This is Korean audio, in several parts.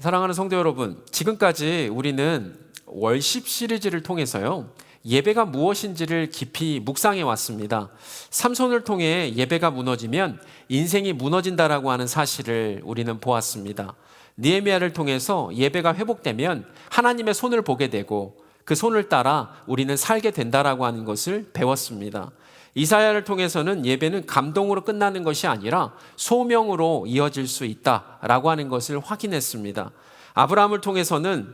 사랑하는 성도 여러분, 지금까지 우리는 월십 시리즈를 통해서요, 예배가 무엇인지를 깊이 묵상해 왔습니다. 삼손을 통해 예배가 무너지면 인생이 무너진다라고 하는 사실을 우리는 보았습니다. 느헤미야를 통해서 예배가 회복되면 하나님의 손을 보게 되고 그 손을 따라 우리는 살게 된다라고 하는 것을 배웠습니다. 이사야를 통해서는 예배는 감동으로 끝나는 것이 아니라 소명으로 이어질 수 있다라고 하는 것을 확인했습니다. 아브라함을 통해서는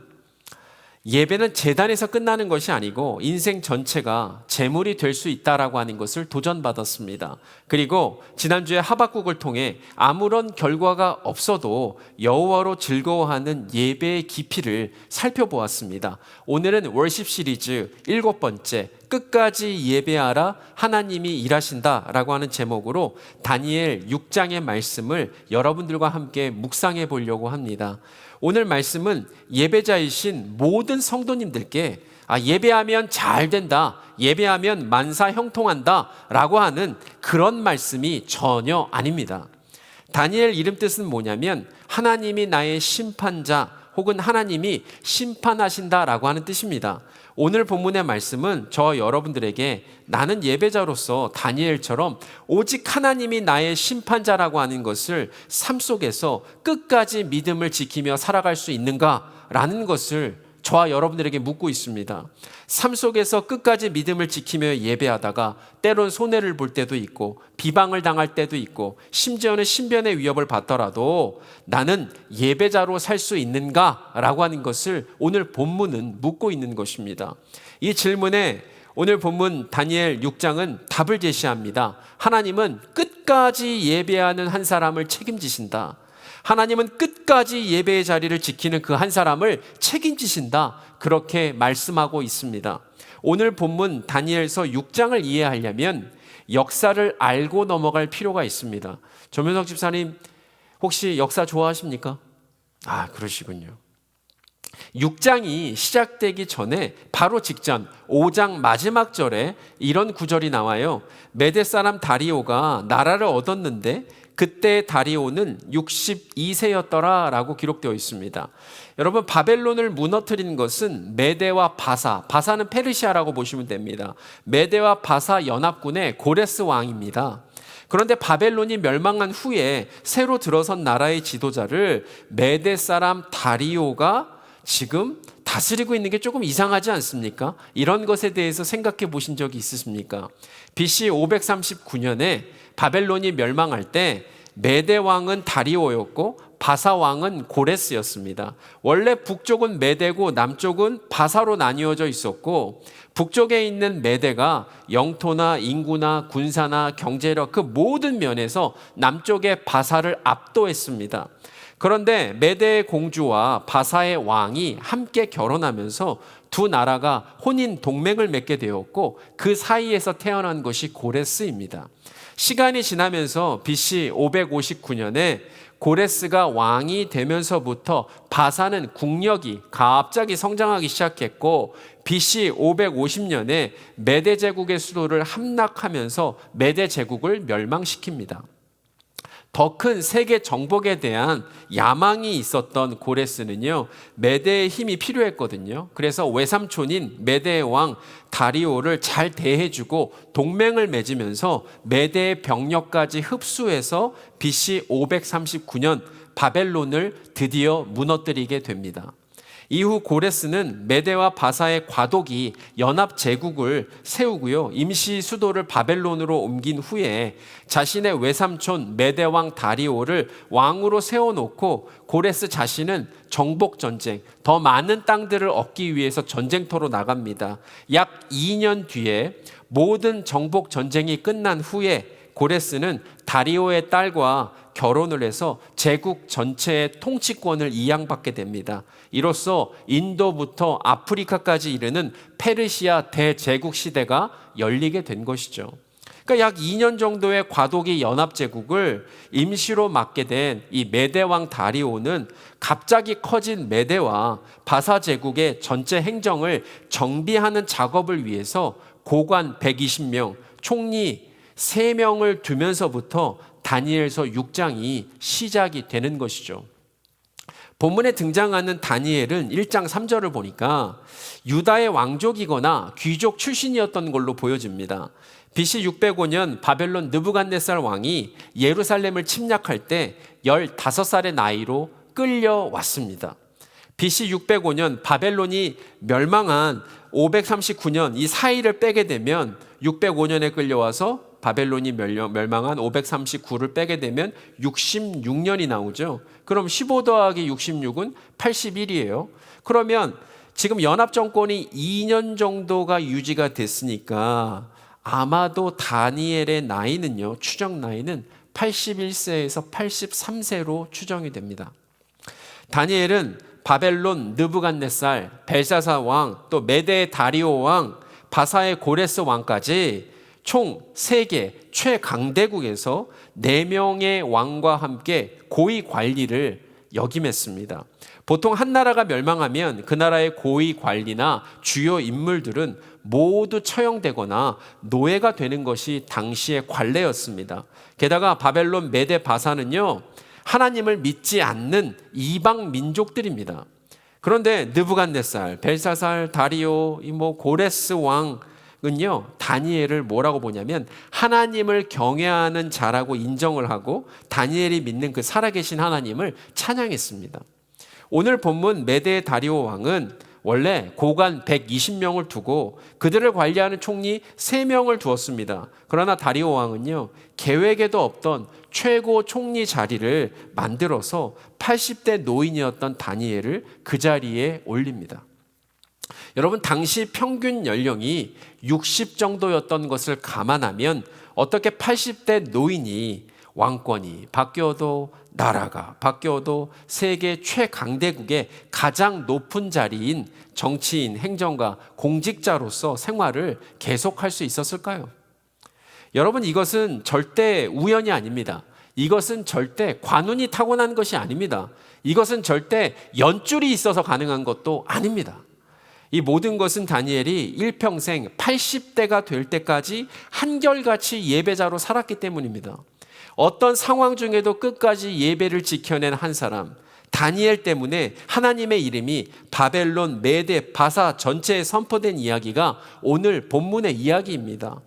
예배는 제단에서 끝나는 것이 아니고 인생 전체가 제물이 될 수 있다라고 하는 것을 도전받았습니다. 그리고 지난주에 하박국을 통해 아무런 결과가 없어도 여호와로 즐거워하는 예배의 깊이를 살펴보았습니다. 오늘은 월십 시리즈 7번째, 끝까지 예배하라, 하나님이 일하신다라고 하는 제목으로 다니엘 6장의 말씀을 여러분들과 함께 묵상해 보려고 합니다. 오늘 말씀은 예배자이신 모든 성도님들께 예배하면 잘 된다, 예배하면 만사 형통한다 라고 하는 그런 말씀이 전혀 아닙니다. 다니엘 이름 뜻은 뭐냐면 하나님이 나의 심판자 혹은 하나님이 심판하신다라고 하는 뜻입니다. 오늘 본문의 말씀은 저와 여러분들에게 나는 예배자로서 다니엘처럼 오직 하나님이 나의 심판자라고 하는 것을 삶 속에서 끝까지 믿음을 지키며 살아갈 수 있는가라는 것을 저와 여러분들에게 묻고 있습니다. 삶 속에서 끝까지 믿음을 지키며 예배하다가 때론 손해를 볼 때도 있고 비방을 당할 때도 있고 심지어는 신변의 위협을 받더라도 나는 예배자로 살 수 있는가라고 하는 것을 오늘 본문은 묻고 있는 것입니다. 이 질문에 오늘 본문 다니엘 6장은 답을 제시합니다. 하나님은 끝까지 예배하는 한 사람을 책임지신다. 하나님은 끝까지 예배의 자리를 지키는 그 한 사람을 책임지신다. 그렇게 말씀하고 있습니다. 오늘 본문 다니엘서 6장을 이해하려면 역사를 알고 넘어갈 필요가 있습니다. 조면석 집사님 혹시 역사 좋아하십니까? 그러시군요. 6장이 시작되기 전에 바로 직전 5장 마지막 절에 이런 구절이 나와요. 메대 사람 다리오가 나라를 얻었는데 그때 다리오는 62세였더라 라고 기록되어 있습니다. 여러분, 바벨론을 무너뜨린 것은 메대와 바사는 페르시아라고 보시면 됩니다. 메대와 바사 연합군의 고레스 왕입니다. 그런데 바벨론이 멸망한 후에 새로 들어선 나라의 지도자를 메대 사람 다리오가 지금 다스리고 있는 게 조금 이상하지 않습니까? 이런 것에 대해서 생각해 보신 적이 있으십니까? BC 539년에 바벨론이 멸망할 때 메대 왕은 다리오였고 바사 왕은 고레스였습니다. 원래 북쪽은 메대고 남쪽은 바사로 나뉘어져 있었고 북쪽에 있는 메대가 영토나 인구나 군사나 경제력 그 모든 면에서 남쪽의 바사를 압도했습니다. 그런데 메대의 공주와 바사의 왕이 함께 결혼하면서 두 나라가 혼인 동맹을 맺게 되었고 그 사이에서 태어난 것이 고레스입니다. 시간이 지나면서 BC 559년에 고레스가 왕이 되면서부터 바사는 국력이 갑자기 성장하기 시작했고 BC 550년에 메대 제국의 수도를 함락하면서 메대 제국을 멸망시킵니다. 더 큰 세계 정복에 대한 야망이 있었던 고레스는요, 메대의 힘이 필요했거든요. 그래서 외삼촌인 메대의 왕 다리오를 잘 대해주고 동맹을 맺으면서 메대의 병력까지 흡수해서 BC 539년 바벨론을 드디어 무너뜨리게 됩니다. 이후 고레스는 메대와 바사의 과도기 연합 제국을 세우고요, 임시 수도를 바벨론으로 옮긴 후에 자신의 외삼촌 메대왕 다리오를 왕으로 세워놓고 고레스 자신은 정복 전쟁, 더 많은 땅들을 얻기 위해서 전쟁터로 나갑니다. 약 2년 뒤에 모든 정복 전쟁이 끝난 후에 고레스는 다리오의 딸과 결혼을 해서 제국 전체의 통치권을 이양받게 됩니다. 이로써 인도부터 아프리카까지 이르는 페르시아 대제국 시대가 열리게 된 것이죠. 그러니까 약 2년 정도의 과도기 연합제국을 임시로 맡게 된 이 메대왕 다리오는 갑자기 커진 메대와 바사 제국의 전체 행정을 정비하는 작업을 위해서 고관 120명, 총리 3명을 두면서부터 다니엘서 6장이 시작이 되는 것이죠. 본문에 등장하는 다니엘은 1장 3절을 보니까 유다의 왕족이거나 귀족 출신이었던 걸로 보여집니다. BC 605년 바벨론 느부갓네살 왕이 예루살렘을 침략할 때 15살의 나이로 끌려왔습니다. BC 605년 바벨론이 멸망한 539년 이 사이를 빼게 되면 605년에 끌려와서 바벨론이 멸망한 539를 빼게 되면 66년이 나오죠. 그럼 15 더하기 66은 81이에요. 그러면 지금 연합정권이 2년 정도가 유지가 됐으니까 아마도 다니엘의 나이는요, 추정 나이는 81세에서 83세로 추정이 됩니다. 다니엘은 바벨론 느부갓네살, 벨사사 왕, 또 메대 다리오 왕, 바사의 고레스 왕까지 총 3개 최강대국에서 4명의 왕과 함께 고위 관리를 역임했습니다. 보통 한 나라가 멸망하면 그 나라의 고위 관리나 주요 인물들은 모두 처형되거나 노예가 되는 것이 당시의 관례였습니다. 게다가 바벨론 메대 바사는요, 하나님을 믿지 않는 이방 민족들입니다. 그런데 느부갓네살, 벨사살, 다리오, 고레스 왕은요, 다니엘을 뭐라고 보냐면 하나님을 경외하는 자라고 인정을 하고 다니엘이 믿는 그 살아계신 하나님을 찬양했습니다. 오늘 본문 메대 다리오 왕은 원래 고관 120명을 두고 그들을 관리하는 총리 3명을 두었습니다. 그러나 다리오 왕은요, 계획에도 없던 최고 총리 자리를 만들어서 80대 노인이었던 다니엘을 그 자리에 올립니다. 여러분, 당시 평균 연령이 60 정도였던 것을 감안하면 어떻게 80대 노인이 왕권이 바뀌어도 나라가 바뀌어도 세계 최강대국의 가장 높은 자리인 정치인, 행정가, 공직자로서 생활을 계속할 수 있었을까요? 여러분, 이것은 절대 우연이 아닙니다. 이것은 절대 관운이 타고난 것이 아닙니다. 이것은 절대 연줄이 있어서 가능한 것도 아닙니다. 이 모든 것은 다니엘이 일평생 80대가 될 때까지 한결같이 예배자로 살았기 때문입니다. 어떤 상황 중에도 끝까지 예배를 지켜낸 한 사람, 다니엘 때문에 하나님의 이름이 바벨론, 메대, 바사 전체에 선포된 이야기가 오늘 본문의 이야기입니다.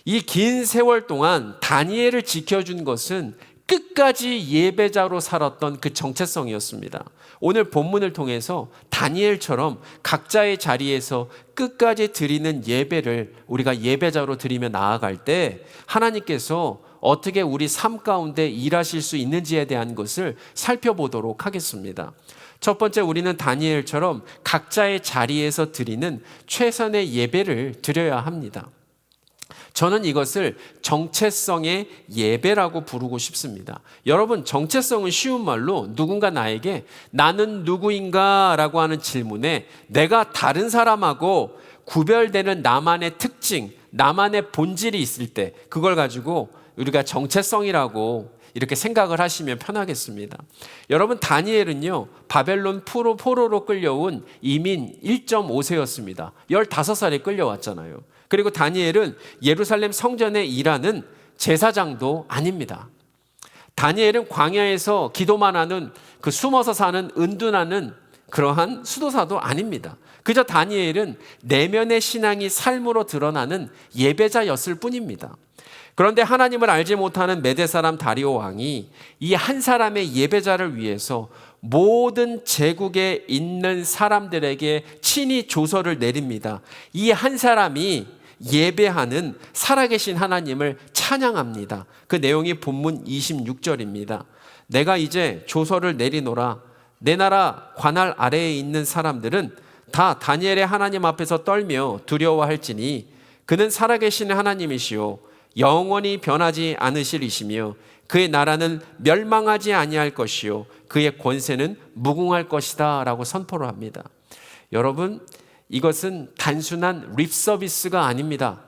이 긴 세월 동안 다니엘을 지켜준 것은 끝까지 예배자로 살았던 그 정체성이었습니다. 오늘 본문을 통해서 다니엘처럼 각자의 자리에서 끝까지 드리는 예배를 우리가 예배자로 드리며 나아갈 때 하나님께서 어떻게 우리 삶 가운데 일하실 수 있는지에 대한 것을 살펴보도록 하겠습니다. 첫 번째, 우리는 다니엘처럼 각자의 자리에서 드리는 최선의 예배를 드려야 합니다. 저는 이것을 정체성의 예배라고 부르고 싶습니다. 여러분, 정체성은 쉬운 말로 누군가 나에게 나는 누구인가 라고 하는 질문에 내가 다른 사람하고 구별되는 나만의 특징, 나만의 본질이 있을 때 그걸 가지고 우리가 정체성이라고 이렇게 생각을 하시면 편하겠습니다. 여러분, 다니엘은요, 바벨론 포로로 끌려온 이민 1.5세였습니다. 15살에 끌려왔잖아요. 그리고 다니엘은 예루살렘 성전에 일하는 제사장도 아닙니다. 다니엘은 광야에서 기도만 하는 그 숨어서 사는 은둔하는 그러한 수도사도 아닙니다. 그저 다니엘은 내면의 신앙이 삶으로 드러나는 예배자였을 뿐입니다. 그런데 하나님을 알지 못하는 메대 사람 다리오 왕이 이 한 사람의 예배자를 위해서 모든 제국에 있는 사람들에게 친히 조서를 내립니다. 이 한 사람이 예배하는 살아계신 하나님을 찬양합니다. 그 내용이 본문 26절입니다. 내가 이제 조서를 내리노라. 내 나라 관할 아래에 있는 사람들은 다 다니엘의 하나님 앞에서 떨며 두려워할지니 그는 살아계신 하나님이시오 영원히 변하지 않으실 이시며 그의 나라는 멸망하지 아니할 것이요 그의 권세는 무궁할 것이다 라고 선포를 합니다. 여러분, 이것은 단순한 립 서비스가 아닙니다.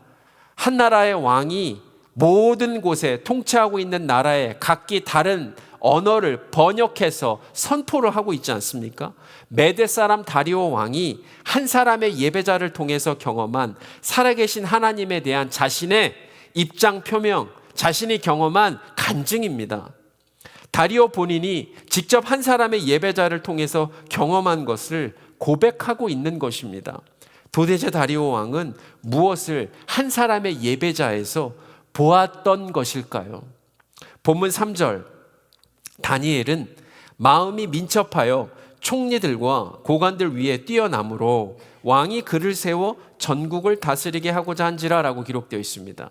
한 나라의 왕이 모든 곳에 통치하고 있는 나라의 각기 다른 언어를 번역해서 선포를 하고 있지 않습니까? 메대 사람 다리오 왕이 한 사람의 예배자를 통해서 경험한 살아계신 하나님에 대한 자신의 입장 표명, 자신이 경험한 간증입니다. 다리오 본인이 직접 한 사람의 예배자를 통해서 경험한 것을 고백하고 있는 것입니다. 도대체 다리오 왕은 무엇을 한 사람의 예배자에서 보았던 것일까요? 본문 3절, 다니엘은 마음이 민첩하여 총리들과 고관들 위에 뛰어나므로 왕이 그를 세워 전국을 다스리게 하고자 한지라라고 기록되어 있습니다.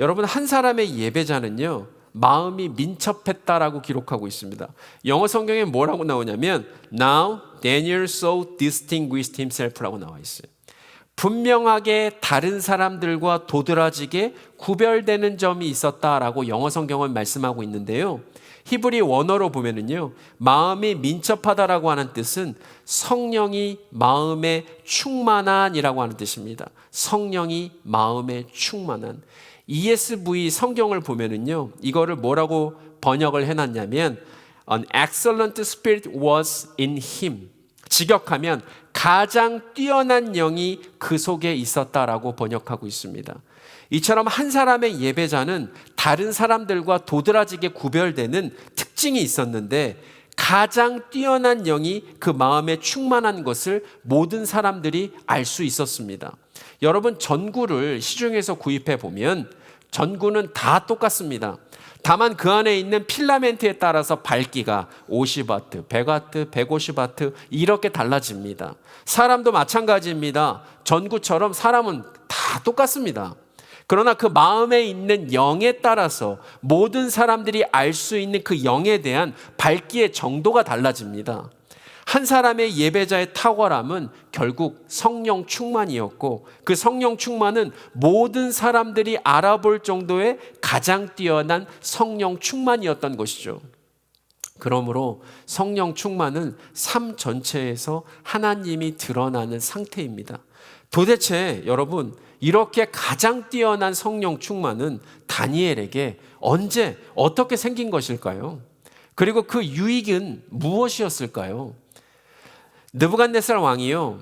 여러분, 한 사람의 예배자는요, 마음이 민첩했다라고 기록하고 있습니다. 영어 성경에 뭐라고 나오냐면 Now Daniel so distinguished himself라고 나와 있어요. 분명하게 다른 사람들과 도드라지게 구별되는 점이 있었다라고 영어 성경은 말씀하고 있는데요. 히브리 원어로 보면은요, 마음이 민첩하다라고 하는 뜻은 성령이 마음에 충만한이라고 하는 뜻입니다. 성령이 마음에 충만한. ESV 성경을 보면은요, 이거를 뭐라고 번역을 해놨냐면 An excellent spirit was in him. 직역하면 가장 뛰어난 영이 그 속에 있었다라고 번역하고 있습니다. 이처럼 한 사람의 예배자는 다른 사람들과 도드라지게 구별되는 특징이 있었는데 가장 뛰어난 영이 그 마음에 충만한 것을 모든 사람들이 알 수 있었습니다. 여러분, 전구를 시중에서 구입해 보면 전구는 다 똑같습니다. 다만 그 안에 있는 필라멘트에 따라서 밝기가 50와트, 100와트, 150와트 이렇게 달라집니다. 사람도 마찬가지입니다. 전구처럼 사람은 다 똑같습니다. 그러나 그 마음에 있는 영에 따라서 모든 사람들이 알 수 있는 그 영에 대한 밝기의 정도가 달라집니다. 한 사람의 예배자의 탁월함은 결국 성령 충만이었고 그 성령 충만은 모든 사람들이 알아볼 정도의 가장 뛰어난 성령 충만이었던 것이죠. 그러므로 성령 충만은 삶 전체에서 하나님이 드러나는 상태입니다. 도대체 여러분, 이렇게 가장 뛰어난 성령 충만은 다니엘에게 언제 어떻게 생긴 것일까요? 그리고 그 유익은 무엇이었을까요? 느부갓네살 왕이요,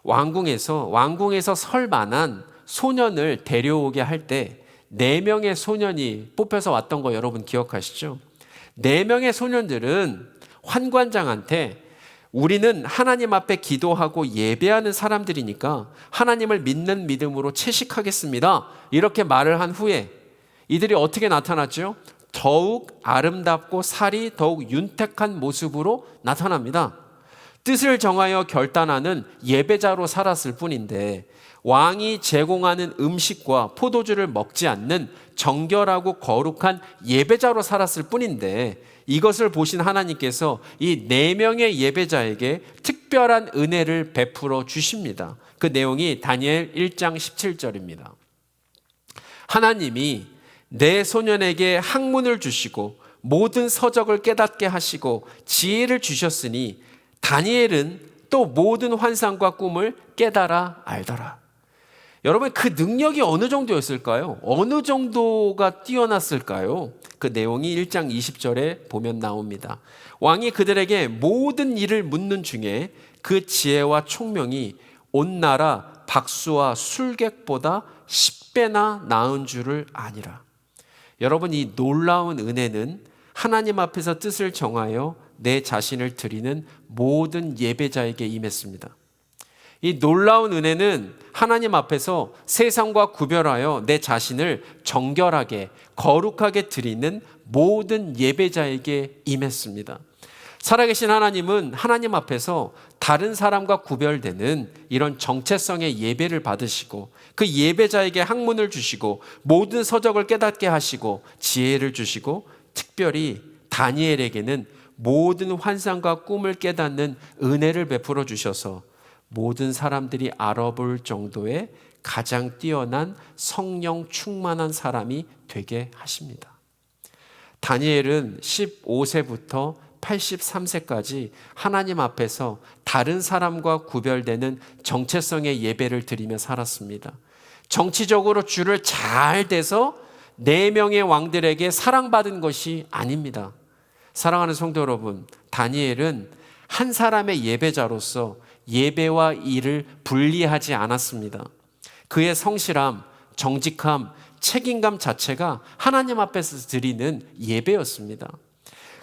왕궁에서 설 만한 소년을 데려오게 할 때 4명의 소년이 뽑혀서 왔던 거 여러분 기억하시죠? 4명의 소년들은 환관장한테 우리는 하나님 앞에 기도하고 예배하는 사람들이니까 하나님을 믿는 믿음으로 채식하겠습니다, 이렇게 말을 한 후에 이들이 어떻게 나타났죠? 더욱 아름답고 살이 더욱 윤택한 모습으로 나타납니다. 뜻을 정하여 결단하는 예배자로 살았을 뿐인데 왕이 제공하는 음식과 포도주를 먹지 않는 정결하고 거룩한 예배자로 살았을 뿐인데 이것을 보신 하나님께서 이 4명의 예배자에게 특별한 은혜를 베풀어 주십니다. 그 내용이 다니엘 1장 17절입니다. 하나님이 내 소년에게 학문을 주시고 모든 서적을 깨닫게 하시고 지혜를 주셨으니 다니엘은 또 모든 환상과 꿈을 깨달아 알더라. 여러분, 그 능력이 어느 정도였을까요? 어느 정도가 뛰어났을까요? 그 내용이 1장 20절에 보면 나옵니다. 왕이 그들에게 모든 일을 묻는 중에 그 지혜와 총명이 온 나라 박수와 술객보다 10배나 나은 줄을 아니라. 여러분, 이 놀라운 은혜는 하나님 앞에서 뜻을 정하여 내 자신을 드리는 모든 예배자에게 임했습니다. 이 놀라운 은혜는 하나님 앞에서 세상과 구별하여 내 자신을 정결하게 거룩하게 드리는 모든 예배자에게 임했습니다. 살아계신 하나님은 하나님 앞에서 다른 사람과 구별되는 이런 정체성의 예배를 받으시고 그 예배자에게 학문을 주시고 모든 서적을 깨닫게 하시고 지혜를 주시고 특별히 다니엘에게는 모든 환상과 꿈을 깨닫는 은혜를 베풀어 주셔서 모든 사람들이 알아볼 정도의 가장 뛰어난 성령 충만한 사람이 되게 하십니다. 다니엘은 15세부터 83세까지 하나님 앞에서 다른 사람과 구별되는 정체성의 예배를 드리며 살았습니다. 정치적으로 줄을 잘 대서 4명의 왕들에게 사랑받은 것이 아닙니다. 사랑하는 성도 여러분, 다니엘은 한 사람의 예배자로서 예배와 일을 분리하지 않았습니다. 그의 성실함, 정직함, 책임감 자체가 하나님 앞에서 드리는 예배였습니다.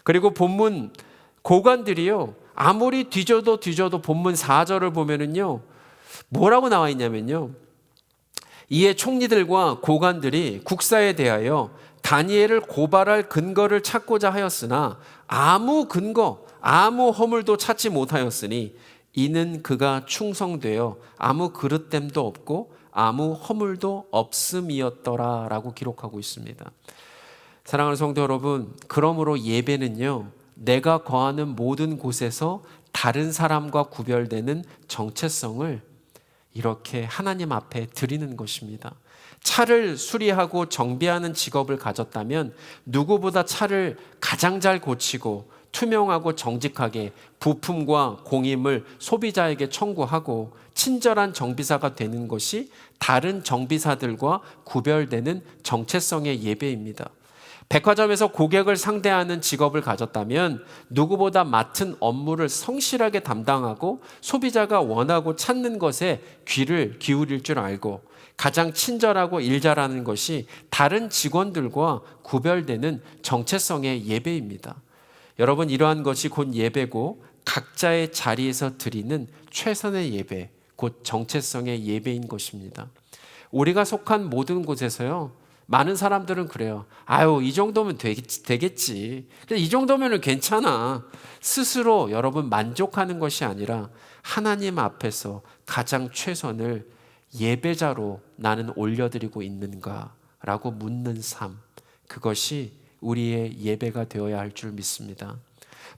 그리고 본문 고관들이요, 아무리 뒤져도 본문 4절을 보면은요, 뭐라고 나와 있냐면요, 이에 총리들과 고관들이 국사에 대하여 다니엘을 고발할 근거를 찾고자 하였으나 아무 근거, 아무 허물도 찾지 못하였으니 이는 그가 충성되어 아무 그릇됨도 없고 아무 허물도 없음이었더라 라고 기록하고 있습니다. 사랑하는 성도 여러분, 그러므로 예배는요, 내가 거하는 모든 곳에서 다른 사람과 구별되는 정체성을 이렇게 하나님 앞에 드리는 것입니다. 차를 수리하고 정비하는 직업을 가졌다면 누구보다 차를 가장 잘 고치고 투명하고 정직하게 부품과 공임을 소비자에게 청구하고 친절한 정비사가 되는 것이 다른 정비사들과 구별되는 정체성의 예배입니다. 백화점에서 고객을 상대하는 직업을 가졌다면 누구보다 맡은 업무를 성실하게 담당하고 소비자가 원하고 찾는 것에 귀를 기울일 줄 알고 가장 친절하고 일 잘하는 것이 다른 직원들과 구별되는 정체성의 예배입니다. 여러분, 이러한 것이 곧 예배고 각자의 자리에서 드리는 최선의 예배, 곧 정체성의 예배인 것입니다. 우리가 속한 모든 곳에서요, 많은 사람들은 그래요. 아유, 이 정도면 되겠지. 이 정도면 괜찮아. 스스로 여러분 만족하는 것이 아니라 하나님 앞에서 가장 최선을 예배자로 나는 올려드리고 있는가라고 묻는 삶, 그것이 우리의 예배가 되어야 할 줄 믿습니다.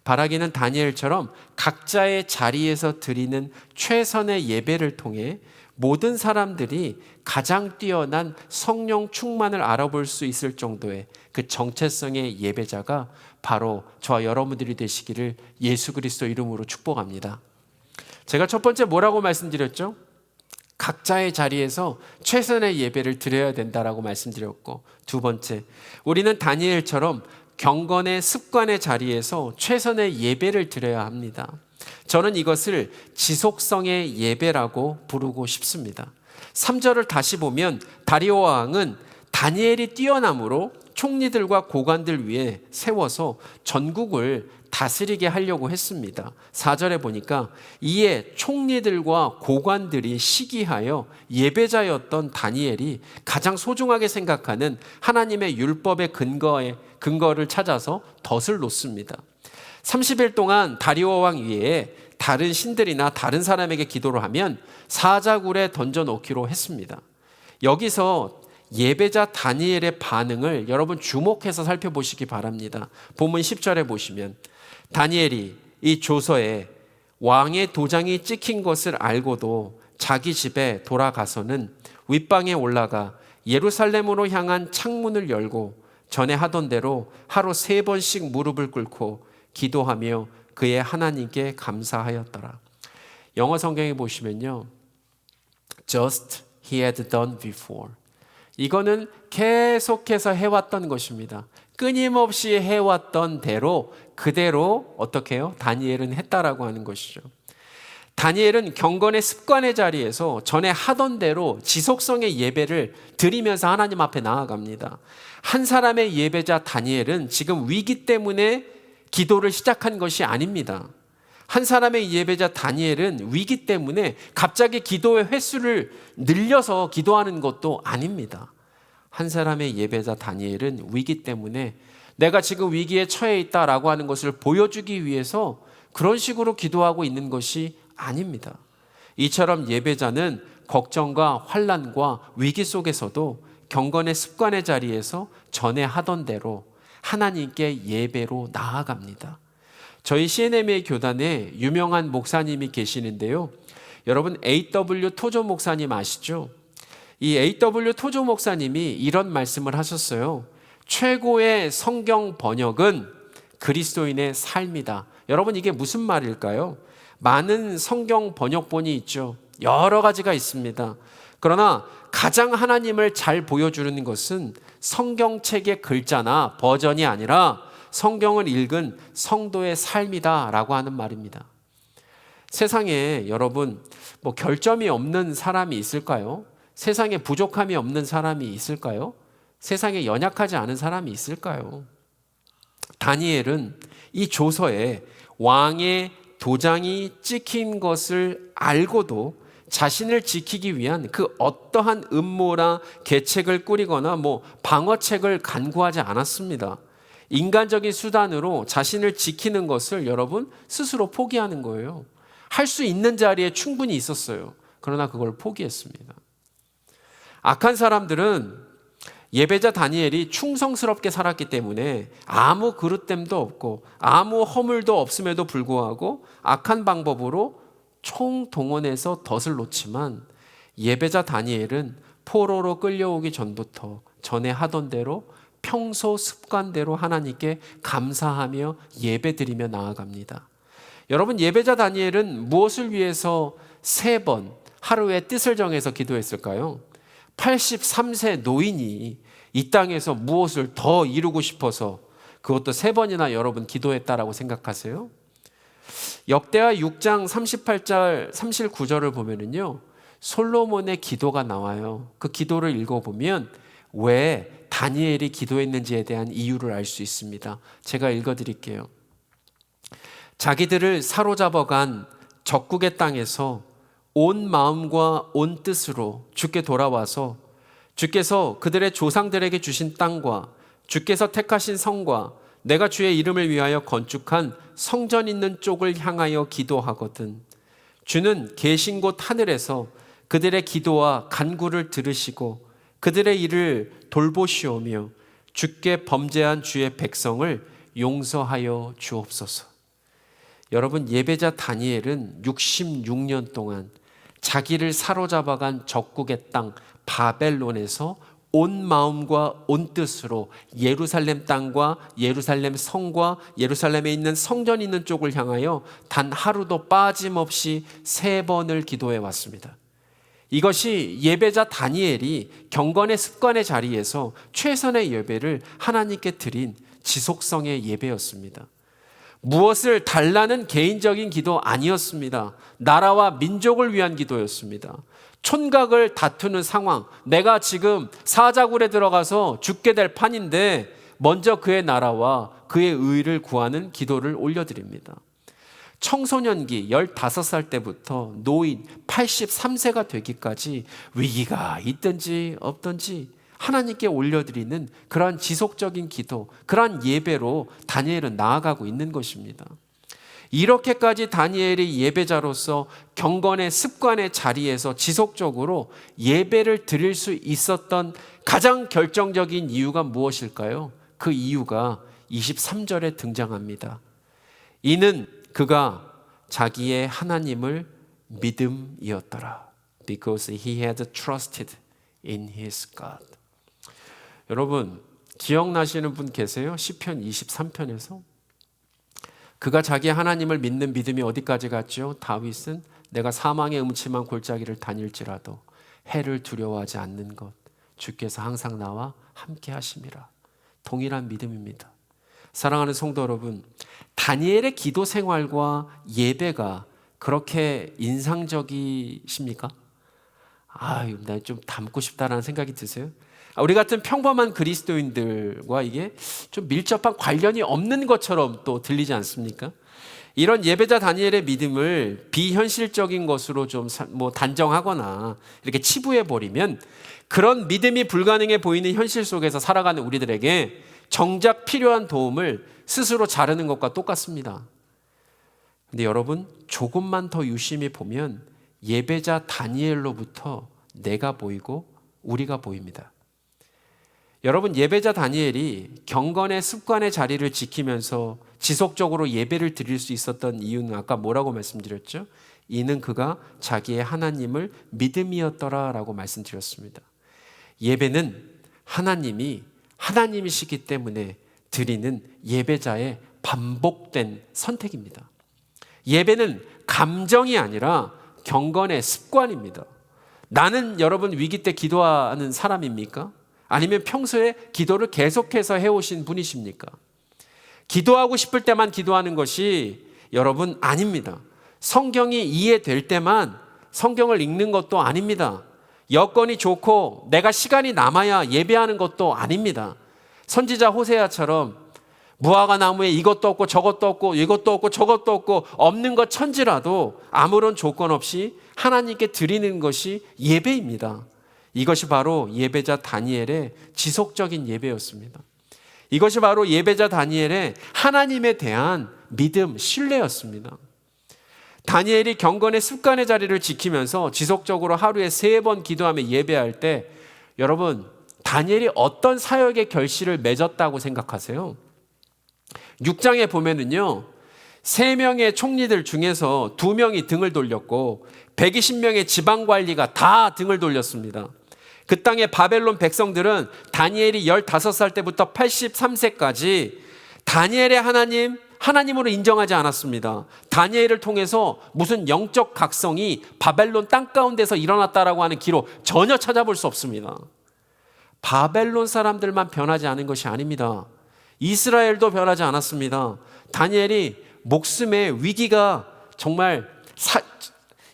바라기는 다니엘처럼 각자의 자리에서 드리는 최선의 예배를 통해 모든 사람들이 가장 뛰어난 성령 충만을 알아볼 수 있을 정도의 그 정체성의 예배자가 바로 저와 여러분들이 되시기를 예수 그리스도 이름으로 축복합니다. 제가 첫 번째 뭐라고 말씀드렸죠? 각자의 자리에서 최선의 예배를 드려야 된다라고 말씀드렸고, 두 번째, 우리는 다니엘처럼 경건의 습관의 자리에서 최선의 예배를 드려야 합니다. 저는 이것을 지속성의 예배라고 부르고 싶습니다. 3절을 다시 보면 다리오 왕은 다니엘이 뛰어남으로 총리들과 고관들 위에 세워서 전국을 다스리게 하려고 했습니다. 4절에 보니까 이에 총리들과 고관들이 시기하여 예배자였던 다니엘이 가장 소중하게 생각하는 하나님의 율법의 근거를 찾아서 덫을 놓습니다. 30일 동안 다리오 왕 위에 다른 신들이나 다른 사람에게 기도를 하면 사자굴에 던져놓기로 했습니다. 여기서 예배자 다니엘의 반응을 여러분 주목해서 살펴보시기 바랍니다. 본문 10절에 보시면 다니엘이 이 조서에 왕의 도장이 찍힌 것을 알고도 자기 집에 돌아가서는 윗방에 올라가 예루살렘으로 향한 창문을 열고 전에 하던 대로 하루 3번씩 무릎을 꿇고 기도하며 그의 하나님께 감사하였더라. 영어 성경에 보시면요, just he had done before. 이거는 계속해서 해왔던 것입니다. 끊임없이 해왔던 대로 그대로 어떻게 해요? 다니엘은 했다라고 하는 것이죠. 다니엘은 경건의 습관의 자리에서 전에 하던 대로 지속성의 예배를 드리면서 하나님 앞에 나아갑니다. 한 사람의 예배자 다니엘은 지금 위기 때문에 기도를 시작한 것이 아닙니다. 한 사람의 예배자 다니엘은 위기 때문에 갑자기 기도의 횟수를 늘려서 기도하는 것도 아닙니다. 한 사람의 예배자 다니엘은 위기 때문에 내가 지금 위기에 처해 있다라고 하는 것을 보여주기 위해서 그런 식으로 기도하고 있는 것이 아닙니다. 이처럼 예배자는 걱정과 환난과 위기 속에서도 경건의 습관의 자리에서 전에 하던 대로 하나님께 예배로 나아갑니다. 저희 CNMA 교단에 유명한 목사님이 계시는데요, 여러분 A.W. 토조 목사님 아시죠? 이 A.W. 토조 목사님이 이런 말씀을 하셨어요. 최고의 성경 번역은 그리스도인의 삶이다. 여러분, 이게 무슨 말일까요? 많은 성경 번역본이 있죠. 여러 가지가 있습니다. 그러나 가장 하나님을 잘 보여주는 것은 성경책의 글자나 버전이 아니라 성경을 읽은 성도의 삶이다라고 하는 말입니다. 세상에 여러분 결점이 없는 사람이 있을까요? 세상에 부족함이 없는 사람이 있을까요? 세상에 연약하지 않은 사람이 있을까요? 다니엘은 이 조서에 왕의 도장이 찍힌 것을 알고도 자신을 지키기 위한 그 어떠한 음모나 계책을 꾸리거나 방어책을 간구하지 않았습니다. 인간적인 수단으로 자신을 지키는 것을 여러분 스스로 포기하는 거예요. 할 수 있는 자리에 충분히 있었어요. 그러나 그걸 포기했습니다. 악한 사람들은 예배자 다니엘이 충성스럽게 살았기 때문에 아무 그릇됨도 없고 아무 허물도 없음에도 불구하고 악한 방법으로 총동원해서 덫을 놓지만, 예배자 다니엘은 포로로 끌려오기 전부터 전에 하던 대로 평소 습관대로 하나님께 감사하며 예배드리며 나아갑니다. 여러분, 예배자 다니엘은 무엇을 위해서 3번 하루에 뜻을 정해서 기도했을까요? 83세 노인이 이 땅에서 무엇을 더 이루고 싶어서 그것도 3번이나 여러분 기도했다라고 생각하세요? 역대하 6장 38절 39절을 보면은요, 솔로몬의 기도가 나와요. 그 기도를 읽어보면 왜 다니엘이 기도했는지에 대한 이유를 알 수 있습니다. 제가 읽어드릴게요. 자기들을 사로잡아간 적국의 땅에서 온 마음과 온 뜻으로 주께 돌아와서 주께서 그들의 조상들에게 주신 땅과 주께서 택하신 성과 내가 주의 이름을 위하여 건축한 성전 있는 쪽을 향하여 기도하거든. 주는 계신 곳 하늘에서 그들의 기도와 간구를 들으시고 그들의 일을 돌보시오며 주께 범죄한 주의 백성을 용서하여 주옵소서. 여러분, 예배자 다니엘은 66년 동안 자기를 사로잡아간 적국의 땅 바벨론에서 온 마음과 온 뜻으로 예루살렘 땅과 예루살렘 성과 예루살렘에 있는 성전 있는 쪽을 향하여 단 하루도 빠짐없이 3번을 기도해 왔습니다. 이것이 예배자 다니엘이 경건의 습관의 자리에서 최선의 예배를 하나님께 드린 지속성의 예배였습니다. 무엇을 달라는 개인적인 기도 아니었습니다. 나라와 민족을 위한 기도였습니다. 촌각을 다투는 상황, 내가 지금 사자굴에 들어가서 죽게 될 판인데 먼저 그의 나라와 그의 의를 구하는 기도를 올려드립니다. 청소년기 15살 때부터 노인 83세가 되기까지 위기가 있든지 없든지 하나님께 올려드리는 그러한 지속적인 기도, 그러한 예배로 다니엘은 나아가고 있는 것입니다. 이렇게까지 다니엘이 예배자로서 경건의 습관의 자리에서 지속적으로 예배를 드릴 수 있었던 가장 결정적인 이유가 무엇일까요? 그 이유가 23절에 등장합니다. 이는 그가 자기의 하나님을 믿음이었더라. Because he had trusted in his God. 여러분, 기억나시는 분 계세요? 시편 23편에서 그가 자기 하나님을 믿는 믿음이 어디까지 갔죠? 다윗은 내가 사망의 음침한 골짜기를 다닐지라도 해를 두려워하지 않는 것, 주께서 항상 나와 함께 하심이라. 동일한 믿음입니다. 사랑하는 성도 여러분, 다니엘의 기도 생활과 예배가 그렇게 인상적이십니까? 나 좀 닮고 싶다라는 생각이 드세요? 우리 같은 평범한 그리스도인들과 이게 좀 밀접한 관련이 없는 것처럼 또 들리지 않습니까? 이런 예배자 다니엘의 믿음을 비현실적인 것으로 좀 단정하거나 이렇게 치부해 버리면 그런 믿음이 불가능해 보이는 현실 속에서 살아가는 우리들에게 정작 필요한 도움을 스스로 자르는 것과 똑같습니다. 근데 여러분, 조금만 더 유심히 보면 예배자 다니엘로부터 내가 보이고 우리가 보입니다. 여러분, 예배자 다니엘이 경건의 습관의 자리를 지키면서 지속적으로 예배를 드릴 수 있었던 이유는 아까 뭐라고 말씀드렸죠? 이는 그가 자기의 하나님을 믿음이었더라라고 말씀드렸습니다. 예배는 하나님이시기 때문에 드리는 예배자의 반복된 선택입니다. 예배는 감정이 아니라 경건의 습관입니다. 나는 여러분 위기 때 기도하는 사람입니까? 아니면 평소에 기도를 계속해서 해오신 분이십니까? 기도하고 싶을 때만 기도하는 것이 여러분 아닙니다. 성경이 이해될 때만 성경을 읽는 것도 아닙니다. 여건이 좋고 내가 시간이 남아야 예배하는 것도 아닙니다. 선지자 호세아처럼 무화과 나무에 이것도 없고 저것도 없고 이것도 없고 저것도 없고 없는 것 천지라도 아무런 조건 없이 하나님께 드리는 것이 예배입니다. 이것이 바로 예배자 다니엘의 지속적인 예배였습니다. 이것이 바로 예배자 다니엘의 하나님에 대한 믿음, 신뢰였습니다. 다니엘이 경건의 습관의 자리를 지키면서 지속적으로 하루에 3번 기도하며 예배할 때 여러분, 다니엘이 어떤 사역의 결실을 맺었다고 생각하세요? 6장에 보면은요, 3명의 총리들 중에서 2명이 등을 돌렸고 120명의 지방관리가 다 등을 돌렸습니다. 그 땅의 바벨론 백성들은 다니엘이 15살 때부터 83세까지 다니엘의 하나님으로 인정하지 않았습니다. 다니엘을 통해서 무슨 영적 각성이 바벨론 땅 가운데서 일어났다라고 하는 기록 전혀 찾아볼 수 없습니다. 바벨론 사람들만 변하지 않은 것이 아닙니다. 이스라엘도 변하지 않았습니다. 다니엘이 목숨의 위기가 정말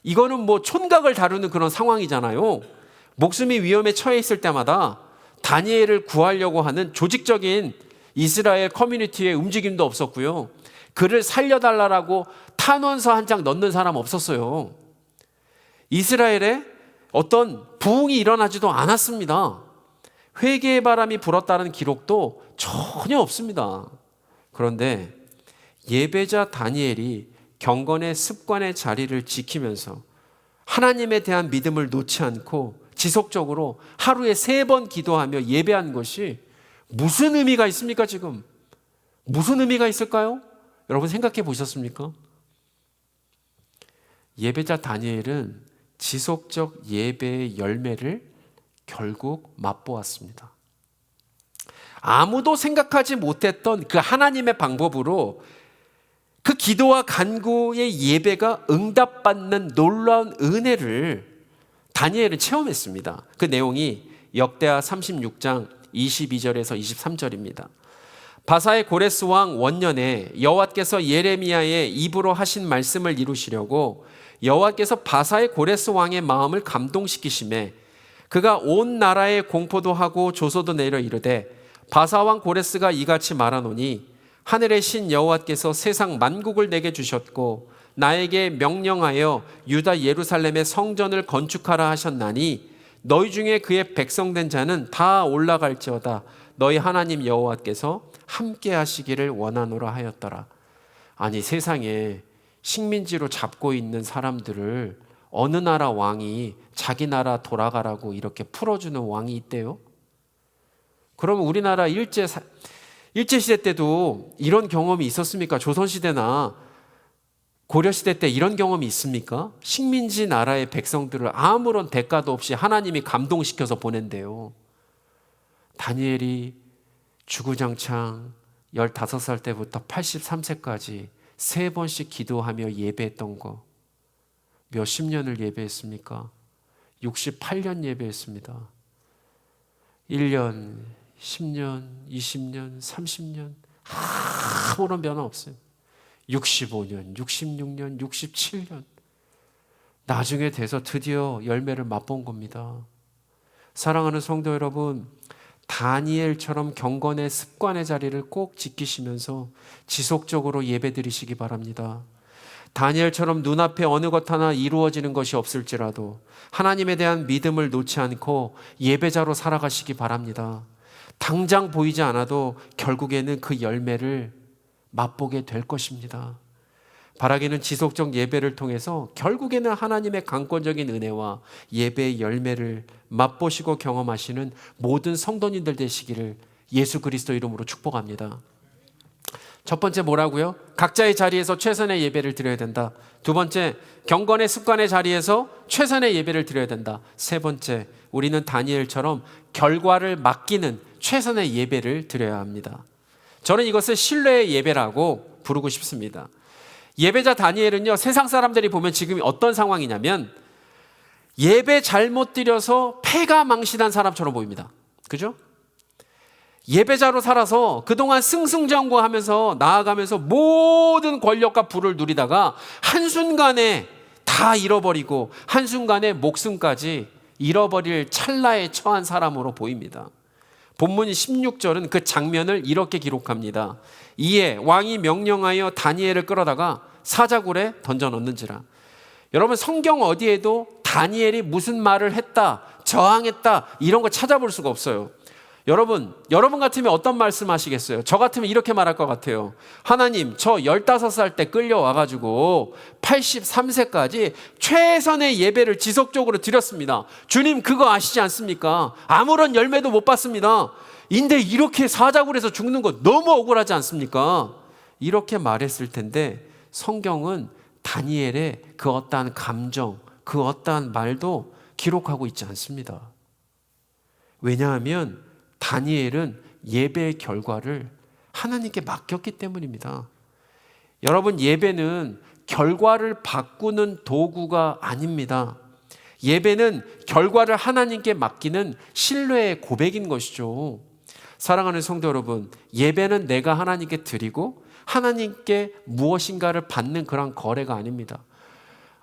이거는 뭐 촌각을 다루는 그런 상황이잖아요. 목숨이 위험에 처해 있을 때마다 다니엘을 구하려고 하는 조직적인 이스라엘 커뮤니티의 움직임도 없었고요. 그를 살려달라고 탄원서 한 장 넣는 사람 없었어요. 이스라엘에 어떤 부흥이 일어나지도 않았습니다. 회개의 바람이 불었다는 기록도 전혀 없습니다. 그런데 예배자 다니엘이 경건의 습관의 자리를 지키면서 하나님에 대한 믿음을 놓지 않고 지속적으로 하루에 3번 기도하며 예배한 것이 무슨 의미가 있습니까? 지금 무슨 의미가 있을까요? 여러분 생각해 보셨습니까? 예배자 다니엘은 지속적 예배의 열매를 결국 맛보았습니다. 아무도 생각하지 못했던 그 하나님의 방법으로 그 기도와 간구의 예배가 응답받는 놀라운 은혜를 다니엘은 체험했습니다. 그 내용이 역대하 36장 22절에서 23절입니다. 바사의 고레스 왕 원년에 여호와께서 예레미야의 입으로 하신 말씀을 이루시려고 여호와께서 바사의 고레스 왕의 마음을 감동시키심에 그가 온 나라에 공포도 하고 조소도 내려 이르되 바사 왕 고레스가 이같이 말하노니 하늘의 신 여호와께서 세상 만국을 내게 주셨고 나에게 명령하여 유다 예루살렘의 성전을 건축하라 하셨나니 너희 중에 그의 백성된 자는 다 올라갈지어다 너희 하나님 여호와께서 함께 하시기를 원하노라 하였더라. 아니 세상에 식민지로 잡고 있는 사람들을 어느 나라 왕이 자기 나라 돌아가라고 이렇게 풀어주는 왕이 있대요? 그러면 우리나라 일제시대 때도 이런 경험이 있었습니까? 조선시대나 고려시대 때 이런 경험이 있습니까? 식민지 나라의 백성들을 아무런 대가도 없이 하나님이 감동시켜서 보낸대요. 다니엘이 주구장창 15살 때부터 83세까지 3번씩 기도하며 예배했던 거 몇십 년을 예배했습니까? 68년 예배했습니다. 1년, 10년, 20년, 30년 아무런 변화 없어요. 65년, 66년, 67년 나중에 돼서 드디어 열매를 맛본 겁니다. 사랑하는 성도 여러분, 다니엘처럼 경건의 습관의 자리를 꼭 지키시면서 지속적으로 예배드리시기 바랍니다. 다니엘처럼 눈앞에 어느 것 하나 이루어지는 것이 없을지라도 하나님에 대한 믿음을 놓지 않고 예배자로 살아가시기 바랍니다. 당장 보이지 않아도 결국에는 그 열매를 맛보게 될 것입니다. 바라기는 지속적 예배를 통해서 결국에는 하나님의 강권적인 은혜와 예배의 열매를 맛보시고 경험하시는 모든 성도님들 되시기를 예수 그리스도 이름으로 축복합니다. 첫 번째 뭐라고요? 각자의 자리에서 최선의 예배를 드려야 된다. 두 번째, 경건의 습관의 자리에서 최선의 예배를 드려야 된다. 세 번째, 우리는 다니엘처럼 결과를 맡기는 최선의 예배를 드려야 합니다. 저는 이것을 신뢰의 예배라고 부르고 싶습니다. 예배자 다니엘은요, 세상 사람들이 보면 지금 어떤 상황이냐면 예배 잘못 드려서 패가 망신한 사람처럼 보입니다. 그죠? 예배자로 살아서 그동안 승승장구하면서 나아가면서 모든 권력과 부를 누리다가 한순간에 다 잃어버리고 한순간에 목숨까지 잃어버릴 찰나에 처한 사람으로 보입니다. 본문 16절은 그 장면을 이렇게 기록합니다. 이에 왕이 명령하여 다니엘을 끌어다가 사자굴에 던져 넣는지라. 여러분, 성경 어디에도 다니엘이 무슨 말을 했다, 저항했다, 이런 거 찾아볼 수가 없어요. 여러분 같으면 어떤 말씀 하시겠어요? 저 같으면 이렇게 말할 것 같아요. 하나님, 저 15살 때 끌려와가지고 83세까지 최선의 예배를 지속적으로 드렸습니다. 주님, 그거 아시지 않습니까? 아무런 열매도 못 봤습니다. 인데 이렇게 사자굴에서 죽는 거 너무 억울하지 않습니까? 이렇게 말했을 텐데, 성경은 다니엘의 그 어떠한 감정, 그 어떠한 말도 기록하고 있지 않습니다. 왜냐하면 다니엘은 예배의 결과를 하나님께 맡겼기 때문입니다. 여러분, 예배는 결과를 바꾸는 도구가 아닙니다. 예배는 결과를 하나님께 맡기는 신뢰의 고백인 것이죠. 사랑하는 성도 여러분, 예배는 내가 하나님께 드리고 하나님께 무엇인가를 받는 그런 거래가 아닙니다.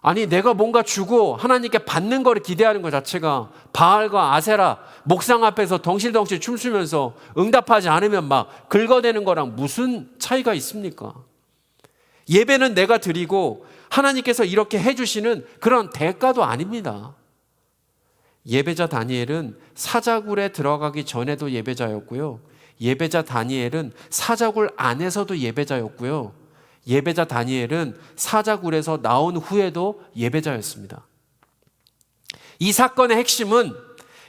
아니, 내가 뭔가 주고 하나님께 받는 거를 기대하는 것 자체가 바알과 아세라 목상 앞에서 덩실덩실 춤추면서 응답하지 않으면 막 긁어대는 거랑 무슨 차이가 있습니까? 예배는 내가 드리고 하나님께서 이렇게 해주시는 그런 대가도 아닙니다. 예배자 다니엘은 사자굴에 들어가기 전에도 예배자였고요. 예배자 다니엘은 사자굴 안에서도 예배자였고요. 예배자 다니엘은 사자굴에서 나온 후에도 예배자였습니다. 이 사건의 핵심은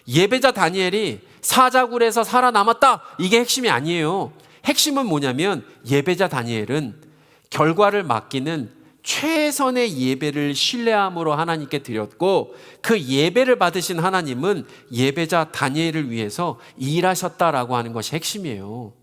예배자 다니엘이 사자굴에서 살아남았다, 이게 핵심이 아니에요. 핵심은 뭐냐면 예배자 다니엘은 결과를 맡기는 최선의 예배를 신뢰함으로 하나님께 드렸고, 그 예배를 받으신 하나님은 예배자 다니엘을 위해서 일하셨다라고 하는 것이 핵심이에요.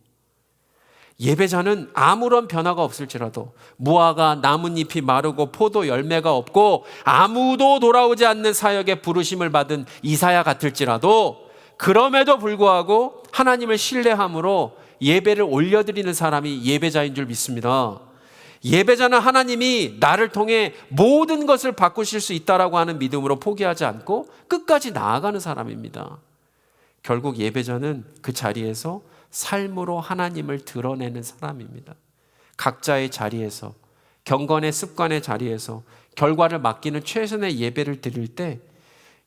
예배자는 아무런 변화가 없을지라도, 무화과 나뭇잎이 마르고 포도 열매가 없고 아무도 돌아오지 않는 사역에 부르심을 받은 이사야 같을지라도, 그럼에도 불구하고 하나님을 신뢰함으로 예배를 올려드리는 사람이 예배자인 줄 믿습니다. 예배자는 하나님이 나를 통해 모든 것을 바꾸실 수 있다라고 하는 믿음으로 포기하지 않고 끝까지 나아가는 사람입니다. 결국 예배자는 그 자리에서 삶으로 하나님을 드러내는 사람입니다. 각자의 자리에서, 경건의 습관의 자리에서 결과를 맡기는 최선의 예배를 드릴 때,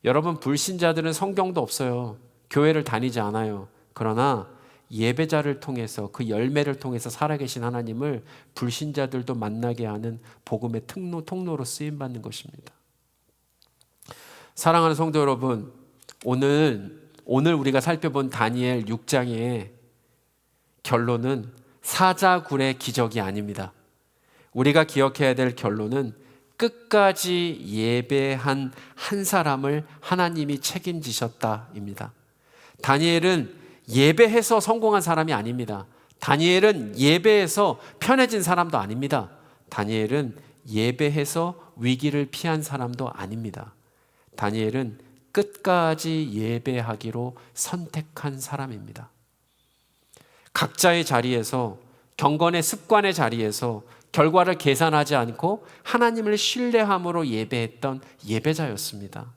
여러분, 불신자들은 성경도 없어요. 교회를 다니지 않아요. 그러나 예배자를 통해서, 그 열매를 통해서 살아계신 하나님을 불신자들도 만나게 하는 복음의 통로로 쓰임받는 것입니다. 사랑하는 성도 여러분, 오늘 우리가 살펴본 다니엘 6장의 결론은 사자굴의 기적이 아닙니다. 우리가 기억해야 될 결론은 끝까지 예배한 한 사람을 하나님이 책임지셨다입니다. 다니엘은 예배해서 성공한 사람이 아닙니다. 다니엘은 예배해서 편해진 사람도 아닙니다. 다니엘은 예배해서 위기를 피한 사람도 아닙니다. 다니엘은 끝까지 예배하기로 선택한 사람입니다. 각자의 자리에서, 경건의 습관의 자리에서 결과를 계산하지 않고 하나님을 신뢰함으로 예배했던 예배자였습니다.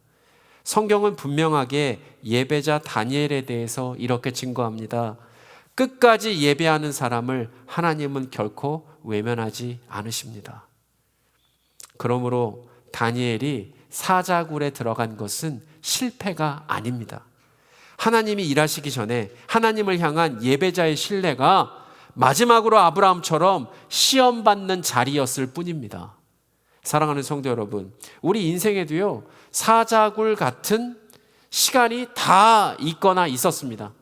성경은 분명하게 예배자 다니엘에 대해서 이렇게 증거합니다. 끝까지 예배하는 사람을 하나님은 결코 외면하지 않으십니다. 그러므로 다니엘이 사자굴에 들어간 것은 실패가 아닙니다. 하나님이 일하시기 전에 하나님을 향한 예배자의 신뢰가 마지막으로 아브라함처럼 시험받는 자리였을 뿐입니다. 사랑하는 성도 여러분, 우리 인생에도요, 사자굴 같은 시간이 다 있거나 있었습니다.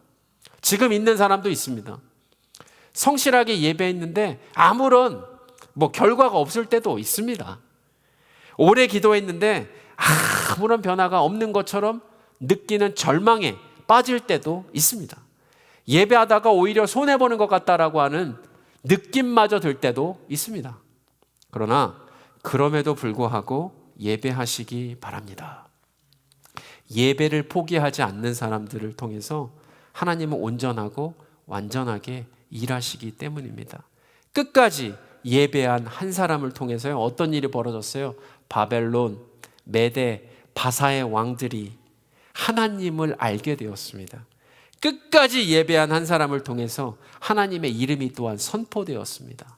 지금 있는 사람도 있습니다. 성실하게 예배했는데 아무런 결과가 없을 때도 있습니다. 오래 기도했는데 아무런 변화가 없는 것처럼 느끼는 절망에 빠질 때도 있습니다. 예배하다가 오히려 손해보는 것 같다라고 하는 느낌마저 들 때도 있습니다. 그러나 그럼에도 불구하고 예배하시기 바랍니다. 예배를 포기하지 않는 사람들을 통해서 하나님은 온전하고 완전하게 일하시기 때문입니다. 끝까지 예배한 한 사람을 통해서요, 어떤 일이 벌어졌어요? 바벨론, 메대, 바사의 왕들이 하나님을 알게 되었습니다. 끝까지 예배한 한 사람을 통해서 하나님의 이름이 또한 선포되었습니다.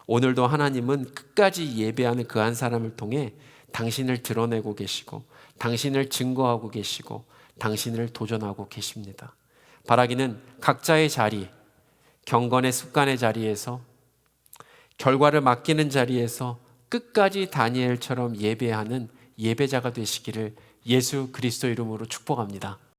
오늘도 하나님은 끝까지 예배하는 그 한 사람을 통해 당신을 드러내고 계시고 당신을 증거하고 계시고 당신을 도전하고 계십니다. 바라기는 각자의 자리, 경건의 습관의 자리에서, 결과를 맡기는 자리에서 끝까지 다니엘처럼 예배하는 예배자가 되시기를 예수 그리스도 이름으로 축복합니다.